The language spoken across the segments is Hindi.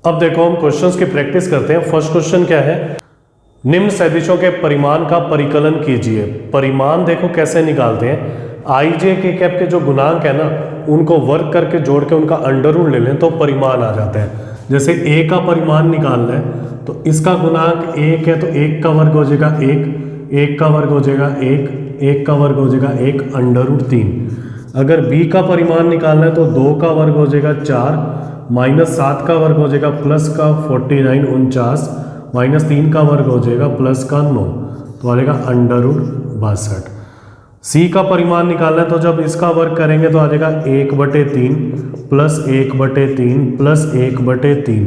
अब देखो हम क्वेश्चंस की प्रैक्टिस करते हैं। फर्स्ट क्वेश्चन क्या है, निम्न सदिशों के परिमाण का परिकलन कीजिए। परिमाण देखो कैसे निकालते हैं, आई जे के कैप के जो गुणांक है ना उनको वर्ग करके जोड़ के उनका अंडर रूट ले लें तो परिमाण आ जाता है। जैसे ए का परिमाण निकालना है तो इसका गुणांक एक है तो एक का वर्ग हो जाएगा एक का वर्ग हो जाएगा एक का वर्ग हो जाएगा एक अंडर रूट 3। अगर बी का परिमाण निकालना है तो 2 का वर्ग हो जाएगा 4 -7 का वर्ग हो जाएगा प्लस का 49 49 -3 का वर्ग हो जाएगा प्लस का 9 तो आ जाएगा अंडर रूट 62। सी का परिमाण निकालना है तो जब इसका वर्ग करेंगे तो आ जाएगा 1/3 प्लस 1/3 प्लस 1/3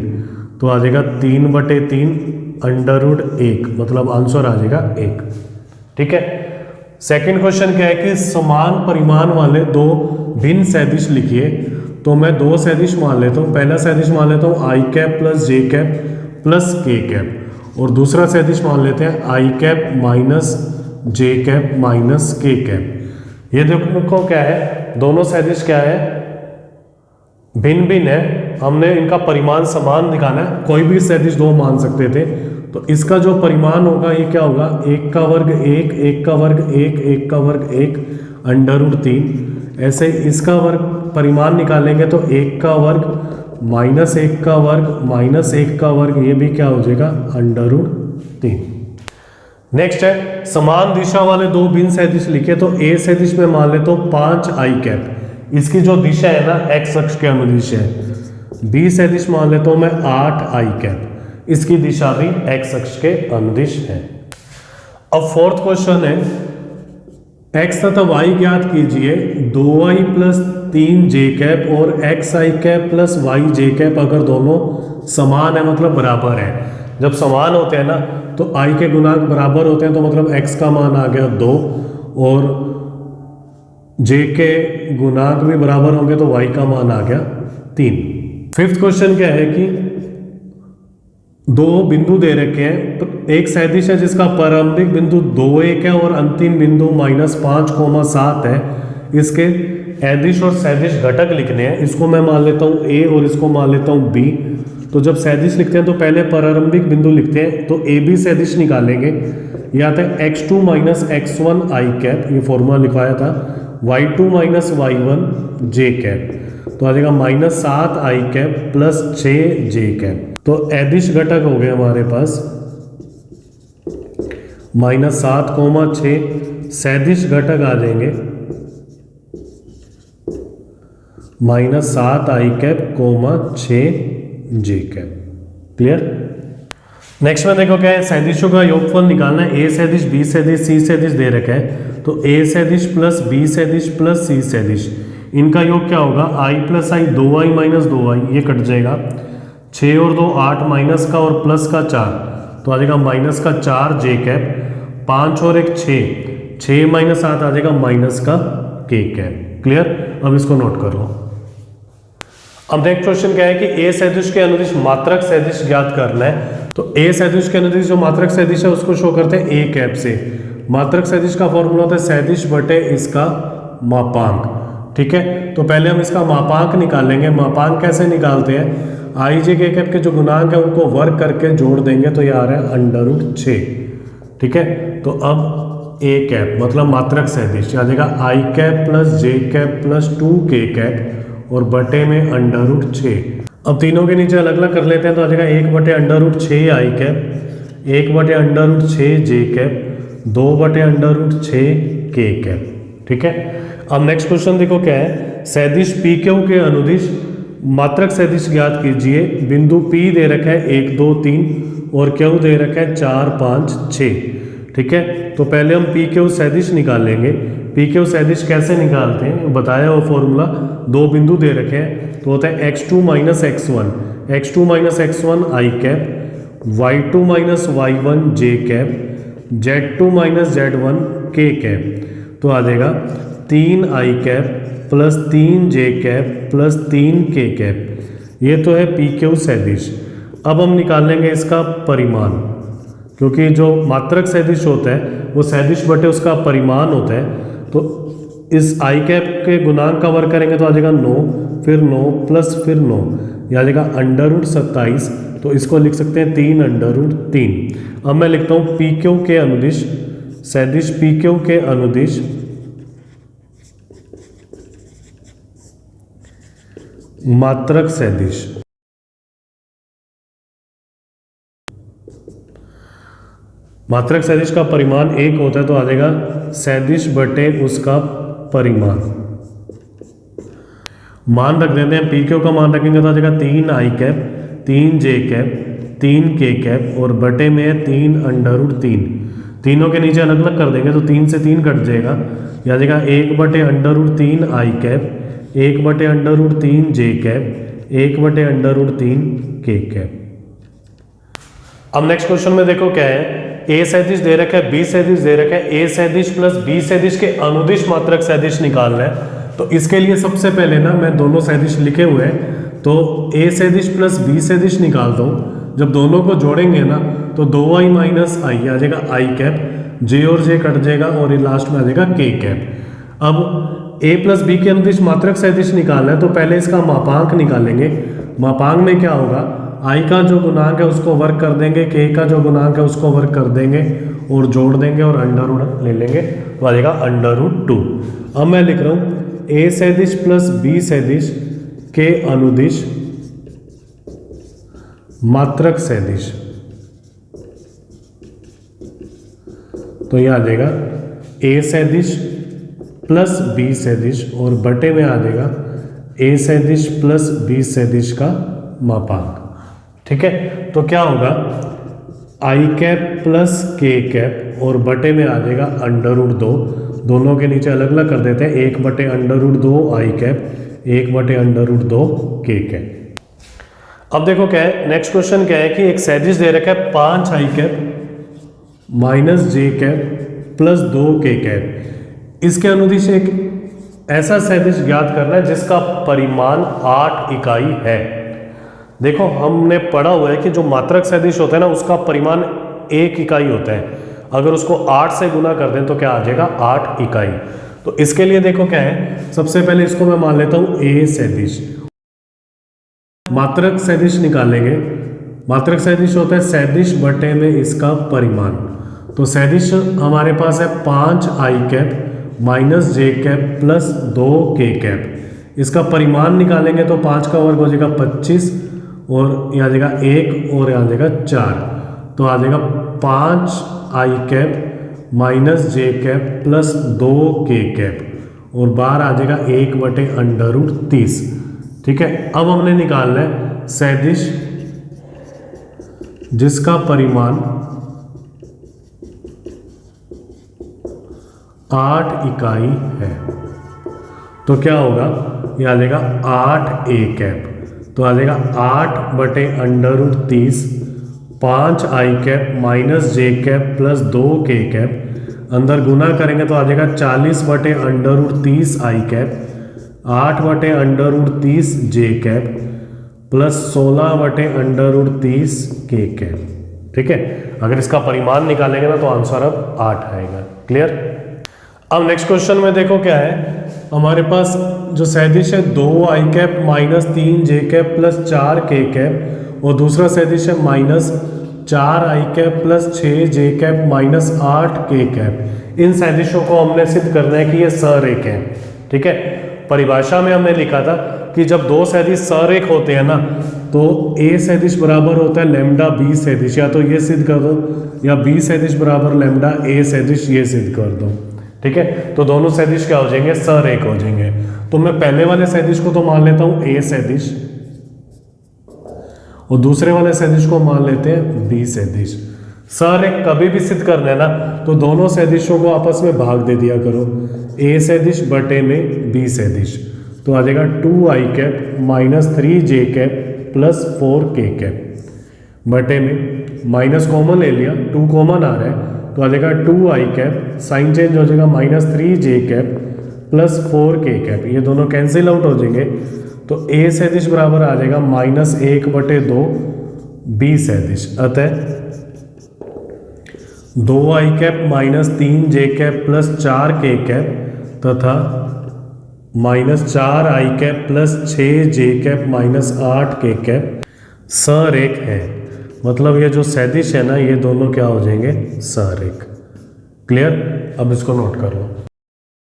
तो आ जाएगा 3/3 अंडर रूट 1, मतलब आंसर आ जाएगा 1। ठीक है। सेकंड क्वेश्चन क्या है कि समान परिमाण वाले दो भिन्न सदिश लिखिए। तो मैं दो सदिश मान लेता हूँ। पहला सदिश मान लेता हूँ आई कैप प्लस जे कैप प्लस के कैप, और दूसरा सदिश मान लेते हैं आई कैप माइनस जे कैप माइनस के कैप। ये देखो क्या है, दोनों सदिश क्या है, भिन्न भिन्न है। हमने इनका परिमाण समान दिखाना है। कोई भी सदिश दो मान सकते थे। तो इसका जो परिमाण होगा ये क्या होगा, एक का वर्ग एक का वर्ग एक का वर्ग एक अंडर रूट 3। ऐसे इसका वर्ग परिमाण निकालेंगे तो एक का वर्ग माइनस एक का वर्ग माइनस एक का वर्ग, ये भी क्या हो जाएगा अंडर रूट 3। नेक्स्ट है समान दिशा वाले दो भिन्न सदिश लिखे। तो ए सदिश में मान ले तो 5 आई कैप, इसकी जो दिशा है ना एक्स अक्ष के अनुदिश है। बी सदिश मान लेता हूं मैं 8 आई कैप, इसकी दिशा भी एक्स अक्ष के अनुदिश है। अब फोर्थ क्वेश्चन है, एक्स तथा वाई ज्ञात कीजिए। 2i प्लस 3 जे कैप और एक्स आई कैप प्लस वाई जे कैप अगर दोनों समान है मतलब बराबर है। जब समान होते हैं ना तो i के गुणांक बराबर होते हैं तो मतलब x का मान आ गया 2 और j के गुणांक भी बराबर होंगे तो y का मान आ गया 3। फिफ्थ क्वेश्चन क्या है कि दो बिंदु दे रखे हैं। एक सदिश है जिसका प्रारंभिक बिंदु 2 1 है और अंतिम बिंदु -5,7 है। इसके अदिश और सदिश घटक लिखने हैं। इसको मैं मान लेता हूँ a और इसको मान लेता हूँ b। तो जब सदिश लिखते हैं तो पहले प्रारंभिक बिंदु लिखते हैं। तो ए बी सदिश निकालेंगे। ये आता है x2 - x1 आई कैप, ये फॉर्मूला लिखवाया था, y2 - y1 जे कैप, तो आ जाएगा -7 आई कैप प्लस 6 जे कैप। तो अदिश घटक हो गए हमारे पास -7, 6, सदिश घटक आ जाएंगे -7 आई कैप 6 जे कैप। क्लियर। नेक्स्ट में देखो क्या है, सदिशों का योगफल निकालना है। ए सदिश बी सदिश सी सदिश दे रखा है। तो ए सदिश प्लस बी सदिश प्लस सी सदिश, इनका योग क्या होगा, आई प्लस आई 2i माइनस 2i, ये कट जाएगा। 6 और 2 8 माइनस का और प्लस का 4 तो आ जाएगा माइनस का 4 जे कैप। 5 और 1 6 माइनस 7 आ जाएगा माइनस का के कैप। क्लियर। अब इसको नोट कर लो। अब नेक्स्ट क्वेश्चन क्या है कि ए सदिश के अनुदिश मात्रक सदिश ज्ञात करना है। तो ए सदिश के अनुदिश जो मात्रक सदिश है उसको शो करते हैं ए कैप से। मात्रक सदिश का फॉर्मूला होता है सदिश बटे इसका मापांक। ठीक है। तो पहले हम इसका मापांक निकालेंगे। मापांक कैसे निकालते हैं, आई जे के कैप के जो गुणांक है उनको वर्ग करके जोड़ देंगे तो ये आ रहा है अंडर रूट 6। ठीक है। तो अब ए कैप मतलब मात्रक सदिश आ जाएगा आई कैप प्लस जे कैप प्लस 2 के कैप और बटे में अंडर रूट 6। अब तीनों के नीचे अलग अलग कर लेते हैं तो आ जाएगा 1/√6 आई कैप, 1/√6 जे कैप, 2/√6 के कैप। ठीक है। अब नेक्स्ट क्वेश्चन देखो क्या है, सदिश पी क्यू के अनुदिश मात्रक सदिश ज्ञात कीजिए। बिंदु P दे रखा है 1 2 3 और क्यू दे रखा है 4 5 6। ठीक है। तो पहले हम पी क्यू सदिश निकालेंगे। पी क्यू सदिश कैसे निकालते हैं बताया वो फॉर्मूला। दो बिंदु दे रखे हैं तो होता है x2 - x1 आई कैप, y2 - y1 जे कैप, z2 - z1 के कैप। तो आ जाएगा 3 आई कैप प्लस 3 जे कैप प्लस 3 के कैप। ये तो है पी क्यू सदिश। अब हम निकालेंगे इसका परिमाण, क्योंकि जो मात्रक सदिश होता है वो सदिश बटे उसका परिमाण होता है। तो इस आई कैप के गुणांक का वर्ग करेंगे तो आ जाएगा 9, फिर 9 प्लस फिर 9, यह आ जाएगा √27, तो इसको लिख सकते हैं 3 √3। अब मैं लिखता हूँ पी क्यू के अनुदिश सदिश पी क्यू के अनुदिश मात्रक सदिश। मात्रक सदिश का परिमाण 1 होता है, तो आ जाएगा सदिश बटे उसका परिमाण। मान रख देते हैं, पी क्यू का मान रखेंगे तो आ जाएगा 3i cap 3j cap 3k cap और बटे में है 3 √3। तीनों के नीचे अलग अलग कर देंगे तो 3 से 3 कट जाएगा, यह आ जाएगा 1/√3i cap 1/√3j cap 1/√3k cap. अब नेक्स्ट क्वेश्चन में देखो क्या है, ए सदिश दे रखा है, बी सदिश दे रखा है, ए सदिश प्लस बी सदिश के अनुदिश मात्रक सदिश निकालना है। तो इसके लिए सबसे पहले ना मैं दोनों सदिश लिखे हुए हैं, तो ए सदिश प्लस बी सदिश निकालता हूँ। जब दोनों को जोड़ेंगे ना तो 2i माइनस आई आ जाएगा i कैप, जे और जे कट जाएगा और ये लास्ट में आ जाएगा k कैप। अब a प्लस बी के अनुदिश मात्रक सदिश निकालना है, तो पहले इसका मापांक निकालेंगे। मापांक में क्या होगा, i का जो गुणांक है उसको वर्ग कर देंगे, k का जो गुणांक है उसको वर्ग कर देंगे और जोड़ देंगे और अंडर रूट ले लेंगे, तो आ जाएगा √2। अब मैं लिख रहा हूँ a सदिश प्लस b सदिश के अनुदिश मात्रक सदिश, तो यह आ जाएगा a सदिश प्लस b सदिश और बटे में आ जाएगा a सदिश प्लस b सदिश का मापांक। ठीक है, तो क्या होगा i cap plus k cap और बटे में आ जाएगा √2। दोनों के नीचे अलग अलग कर देते हैं, 1/√2 i कैप 1/√2 k कैप। अब देखो क्या है, नेक्स्ट क्वेश्चन क्या है कि एक सदिश दे रखा है 5i cap minus j cap plus 2k cap. इसके अनुदिश एक ऐसा सदिश ज्ञात करना है जिसका परिमाण 8 इकाई है। देखो हमने पढ़ा हुआ है कि जो मात्रक सदिश होता है ना उसका परिमाण 1 इकाई होता है, अगर उसको 8 से गुना कर दें तो क्या आ जाएगा 8 इकाई। तो इसके लिए देखो क्या है, सबसे पहले इसको मैं मान लेता हूं a सदिश। मात्रक सदिश निकालेंगे, मात्रक सदिश होता है सदिश बटे में इसका परिमाण। तो सदिश हमारे पास है 5i cap minus j cap plus 2k cap. इसका परिमाण निकालेंगे तो 5 का वर्ग हो जाएगा 25 और यहाँ आ जाएगा 1 और यहाँ आ जाएगा 4, तो आ जाएगा 5i cap minus j cap plus 2k cap और बाहर आ जाएगा 1/√30। ठीक है, अब हमने निकालना है सदिश जिसका परिमाण 8 इकाई है। तो क्या होगा, यह आ जाएगा 8a कैप, तो आ जाएगा 8/√30 5i cap minus j cap plus 2k cap, अंदर गुना करेंगे तो आ जाएगा 40/√30 i cap 8/√30 j cap plus 16/√30 k cap. ठीक है, अगर इसका परिमाण निकालेंगे ना तो आंसर अब 8 आएगा। क्लियर। अब नेक्स्ट क्वेश्चन में देखो क्या है, हमारे पास जो सदिश है 2i cap minus 3j cap plus 4k cap और दूसरा सदिश है minus 4i cap plus 6j cap minus 8k cap. इन सदिशों को हमने सिद्ध करना है कि ये सरेख हैं। ठीक है, परिभाषा में हमने लिखा था कि जब दो सदिश सरेख होते हैं ना तो a सदिश बराबर होता है लैम्डा b सदिश, या तो ये सिद्ध कर दो, या b सदिश बराबर लैम्डा a सदिश, ये सिद्ध कर दो। ठीक है, तो दोनों सदिश क्या हो जाएंगे, सरेख हो जाएंगे। तो मैं पहले वाले सदिश को तो मान लेता हूं a सदिश और दूसरे वाले सदिश को मान लेते हैं b सदिश। सरेख कभी भी सिद्ध करना है ना तो दोनों सदिशों को आपस में भाग दे दिया करो, a सदिश बटे में b सदिश, तो आ जाएगा 2i cap minus 3j cap plus 4k cap बटे में माइनस कॉमन ले लिया, 2 कॉमन आ रहा है तो आ जाएगा 2i कैप, साइन चेंज हो जाएगा minus 3j cap plus 4k cap, ये दोनों कैंसिल आउट हो जाएंगे। तो a सदिश बराबर आ जाएगा माइनस 1/2 b सदिश, अतः 2i cap minus 3j cap plus 4k cap तथा -4i प्लस 6j -8k सरेख है। मतलब ये जो सदिश है ना, ये दोनों क्या हो जाएंगे, सरेख। क्लियर? अब इसको नोट कर लो।